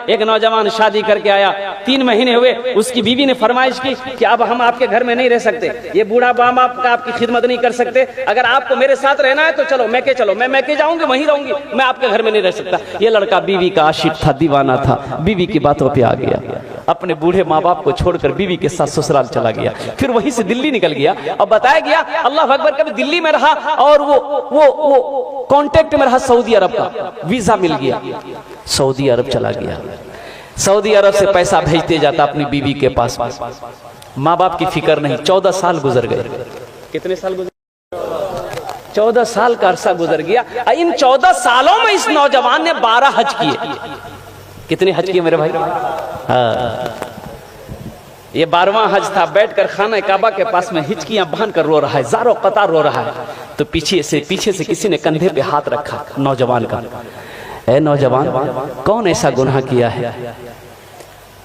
एक नौजवान शादी करके आया, 3 महीने हुए, उसकी बीवी ने फरमाइश की कि अब हम आपके घर में नहीं रह सकते, ये बूढ़ा बाप आपका आपकी खिदमत नहीं कर सकते, अगर आपको मेरे साथ रहना है तो चलो मैके चलो, मैं मैके जाऊंगी वहीं रहूंगी, मैं आपके घर में नहीं रह सकता। ये लड़का बीवी का आशिक था, दीवाना था, बीवी की बातों पे आ गया, अपने बूढ़े माँ बाप को छोड़कर बीवी के साथ ससुराल चला गया, फिर वहीं से दिल्ली निकल गया। अब बताया गया अल्लाह अकबर, कभी दिल्ली में रहा और वो कांटेक्ट में रहा सऊदी अरब का, वीजा मिल गया, सऊदी अरब चला गया, सऊदी अरब से पैसा भेजते जाता अपनी बीवी के पास, माँ बाप की फिक्र नहीं। 14 साल गुजर गए। कितने साल गुजर? 14 साल का अरसा गुजर गया। इन 14 सालों में इस नौजवान ने 12 हज किए। कितने हज किए मेरे भाई? ये 12वां हज था। बैठकर खाना काबा के पास में हिचकियां बांध कर रो रहा है, ज़ारो कतार रो रहा है, तो पीछे से किसी ने कंधे पे हाथ रखा नौजवान का। ए नौजवान, कौन ऐसा गुनाह किया है,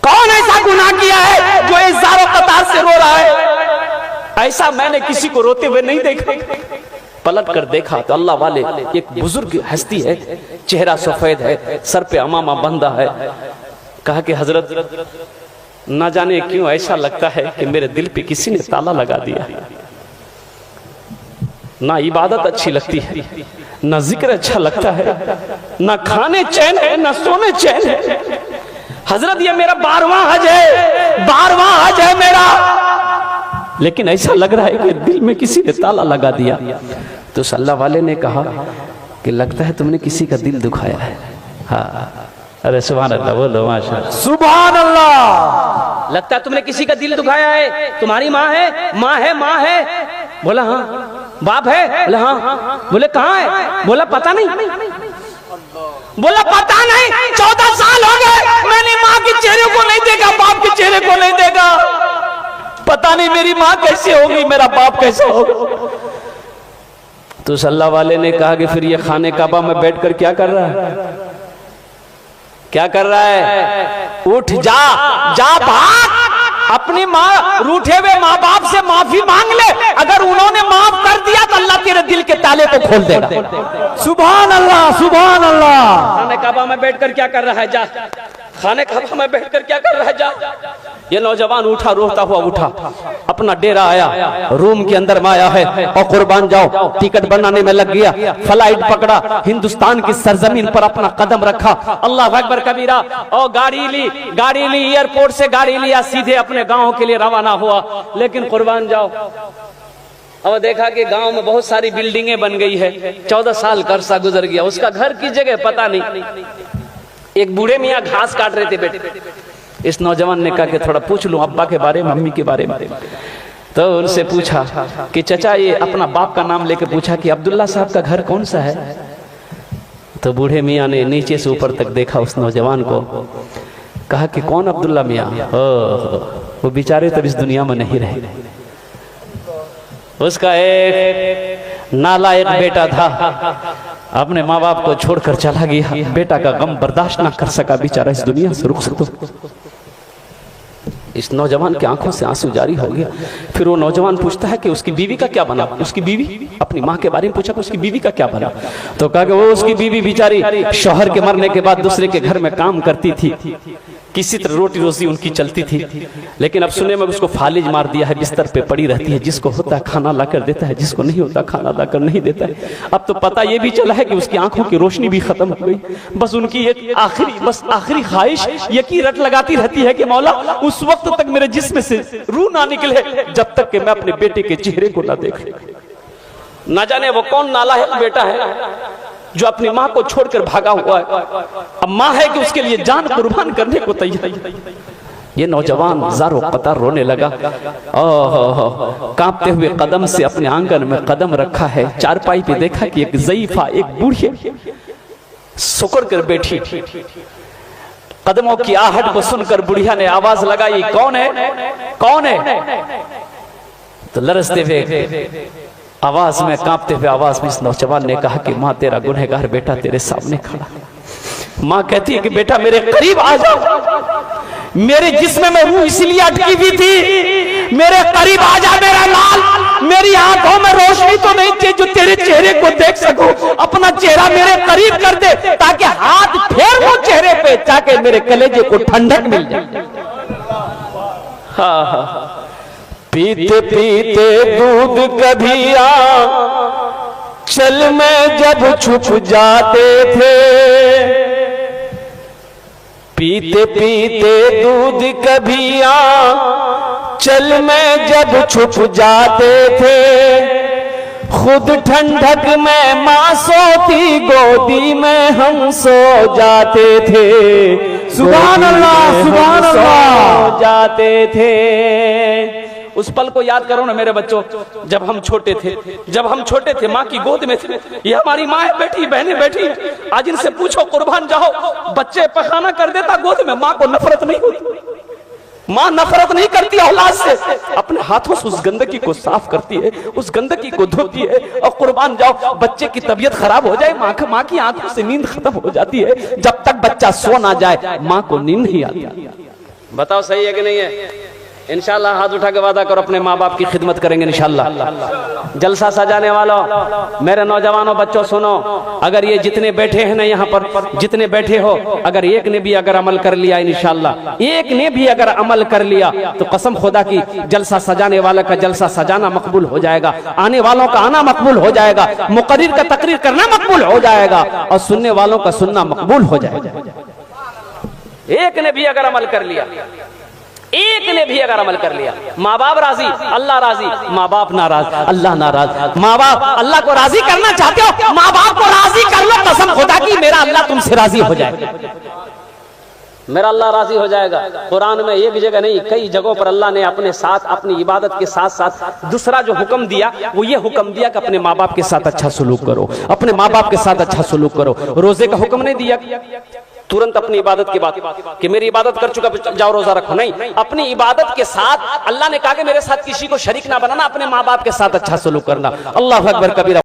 कौन ऐसा गुनाह किया है जो इस ज़ारो कतार से रो रहा है? ऐसा मैंने किसी को रोते हुए नहीं देखा। पलट कर देखा तो अल्लाह वाले एक बुजुर्ग हस्ती है, चेहरा सफेद है, सर पे अमामा बंधा है। कहा कि हजरत, ना जाने क्यों ऐसा लगता है कि मेरे दिल पे किसी ने ताला लगा दिया। ना इबादत अच्छी लगती है, ना जिक्र अच्छा लगता है, ना खाने चैन है, ना सोने चैन है। हजरत ये मेरा 12वां हज है, 12वां हज है मेरा, लेकिन ऐसा लग रहा है कि दिल में किसी ने ताला लगा दिया। तो सल्लल्लाहु वाले ने कहा कि लगता है तुमने किसी का दिल दुखाया है। हाँ, अरे सुभान अल्लाह, बोलो माशाअल्लाह, सुभान अल्लाह। लगता है तुमने किसी का दिल दुखाया है। तुम्हारी माँ है? माँ है, माँ है। बोला हाँ। बाप है? बोला हाँ। बोले कहाँ है? बोला पता नहीं। बोला पता नहीं, 14 साल हो गए मैंने माँ के चेहरे को नहीं देखा, बाप के चेहरे को नहीं देखा, पता नहीं मेरी माँ कैसे होगी, मेरा बाप कैसे होगा। तो सल्लल्लाहु वाले ने कहा कि फिर ये खाने काबा में बैठकर क्या कर रहा है, क्या कर रहा है? उठ जा भाग, अपनी माँ रूठे हुए माँ बाप से माफी मांग ले, अगर उन्होंने माफ कर दिया तो अल्लाह तेरे दिल के ताले को खोल देगा। सुभान अल्लाह, सुभान अल्लाह। खाने काबा में बैठकर क्या कर रहा है? जा, खाने काबा में बैठकर क्या कर रहा है? जा। ये नौजवान उठा, रोता हुआ उठा, अपना डेरा आया, रूम के अंदर में आया है और कुर्बान जाओ टिकट बनाने में लग गया, फ्लाइट पकड़ा, हिंदुस्तान की सरजमीन पर अपना कदम रखा, अल्लाह अकबर कबीरा, और गाड़ी ली, एयरपोर्ट से गाड़ी लिया, सीधे अपने गांव के लिए रवाना हुआ। लेकिन कुर्बान जाओ, अब देखा कि गांव में बहुत सारी बिल्डिंगें बन गई है, 14 साल का अरसा गुजर गया, उसका घर की जगह पता नहीं। एक बूढ़े मियाँ घास काट रहे थे बेटे। इस नौजवान ने कहा कि थोड़ा पूछ लूं अब्बा के बारे में, मम्मी के बारे में। तो उनसे पूछा कि चचा, ये अपना बाप का नाम लेके पूछा कि अब्दुल्ला साहब का घर कौन सा है? तो बूढ़े मियाँ ने नीचे से ऊपर तक देखा उस नौजवान को, कहा कि कौन अब्दुल्ला मियाँ? वो बेचारे तब इस दुनिया में नहीं रहे। उसका एक नालायक बेटा था, अपने माँ बाप को छोड़कर चला गया, बेटा का गम बर्दाश्त ना कर सका, बेचारा इस दुनिया से रुखसत। इस नौजवान की आंखों से आंसू जारी हो गया। फिर वो नौजवान पूछता है कि उसकी बीवी का क्या बना? उसकी बीवी, अपनी माँ के बारे में पूछा कि उसकी बीवी का क्या बना? तो कहा कि वो उसकी बीवी बेचारी शौहर के मरने के बाद दूसरे के घर में काम करती थी, किसी तरह रोटी रोजी उनकी चलती थी, लेकिन अब सुने में उसको फालिज मार दिया है, बिस्तर पे पड़ी रहती है, जिसको होता है खाना लाकर देता है, जिसको नहीं होता खाना लाकर नहीं देता है। अब तो पता ये भी चला है कि उसकी आंखों की रोशनी भी खत्म हो गई। बस उनकी एक आखिरी ख्वाहिश ये की रट लगाती रहती है कि मौला उस वक्त तक मेरे जिस्म से रूह ना निकले जब तक कि मैं अपने बेटे के चेहरे को ना देख। ना जाने वो कौन नालायक बेटा है जो अपनी माँ को छोड़कर भागा हुआ है। अब माँ है कि उसके लिए जान कुर्बान करने को तैयार। ये नौजवान ज़ारो कतार रोने लगा, कांपते हुए कदम से अपने आंगन में कदम रखा है। चारपाई पे देखा कि एक ज़ईफा, एक बूढ़ी सुकड़ कर बैठी। कदमों की आहट को सुनकर बुढ़िया ने आवाज लगाई, कौन है, कौन है? तो लरसते हुए आवाज में, कांपते हुए आवाज में इस नौजवान ने कहा कि माँ, तेरा गुनहगार बेटा तेरे सामने खड़ा। माँ कहती है कि बेटा मेरे करीब आ जाओ, मेरे जिस्म में रूह इसलिए अटकी हुई थी, मेरे करीब आ जा मेरा लाल, मेरी आंखों में रोशनी तो नहीं थी जो तेरे चेहरे को देख सकूं। अपना चेहरा मेरे करीब कर दे ताकि हाथ फेर वो चेहरे पे, ताकि मेरे कलेजे को ठंडक मिल जाए। हाँ, पीते पीते दूध कभी चल में जब छुप जाते थे, पीते पीते दूध कभी चल में जब छुप जाते थे, खुद ठंडक में मां सोती गोदी में हम सो जाते थे। सुभान अल्लाह, सुभान अल्लाह। जाते थे। उस पल को याद करो ना मेरे बच्चों, जब हम छोटे थे, माँ की गोद में थे। ये हमारी माँ है, बेटी बहनें बैठी है। आज इनसे पूछो कुर्बान जाओ, बच्चे पखाना कर देता गोद में, माँ को नफरत नहीं होती। माँ नफरत नहीं करती औलाद से, अपने हाथों से उस गंदगी को साफ करती है, उस गंदगी को धोती है। और कुर्बान जाओ, बच्चे की तबीयत खराब हो जाए, माँ की आंखों से नींद खत्म हो जाती है। जब तक बच्चा सो ना जाए माँ को नींद नहीं आती। बताओ सही है कि नहीं है? इंशाल्लाह हाथ उठा के वादा करो अपने माँ बाप की खिदमत करेंगे इंशाल्लाह। जलसा सजाने वालों, मेरे नौजवानों बच्चों सुनो, अगर ये जितने बैठे हैं ना यहाँ पर, जितने बैठे हो, अगर एक ने भी अगर अमल कर लिया इंशाल्लाह, एक ने भी अगर अमल कर लिया तो कसम खुदा की जलसा सजाने वाले का जलसा सजाना मकबूल हो जाएगा, आने वालों का आना मकबूल हो जाएगा, मुकर्रिर का तकरीर करना मकबूल हो जाएगा और सुनने वालों का सुनना मकबूल हो जाएगा। एक ने भी अगर अमल कर लिया, एक ने भी अगर अमल कर लिया, माँ बाप राजी, अल्लाह राजी, माँ बाप नाराज, अल्लाह नाराज। माँ बाप अल्लाह को राजी करना चाहते हो, माँ बाप को राजी कर लो, कसम खुदा की मेरा अल्लाह तुमसे राजी हो जाएगा, मेरा अल्लाह राजी हो जाएगा। कुरान में एक जगह नहीं, कई जगहों पर अल्लाह ने अपने साथ, अपनी इबादत के साथ साथ दूसरा जो हुक्म दिया वो ये हुक्म दिया कि अपने माँ बाप के साथ अच्छा सलूक करो, अपने माँ बाप के साथ अच्छा सलूक करो। रोजे का हुक्म नहीं दिया तुरंत अपनी इबादत के बाद कि मेरी इबादत कर चुका जाओ रोजा रखो, नहीं, अपनी इबादत के साथ अल्लाह ने कहा कि मेरे साथ किसी को शरीक ना बनाना, अपने माँ बाप के साथ अच्छा सलूक करना। अल्लाह अकबर कबीरा।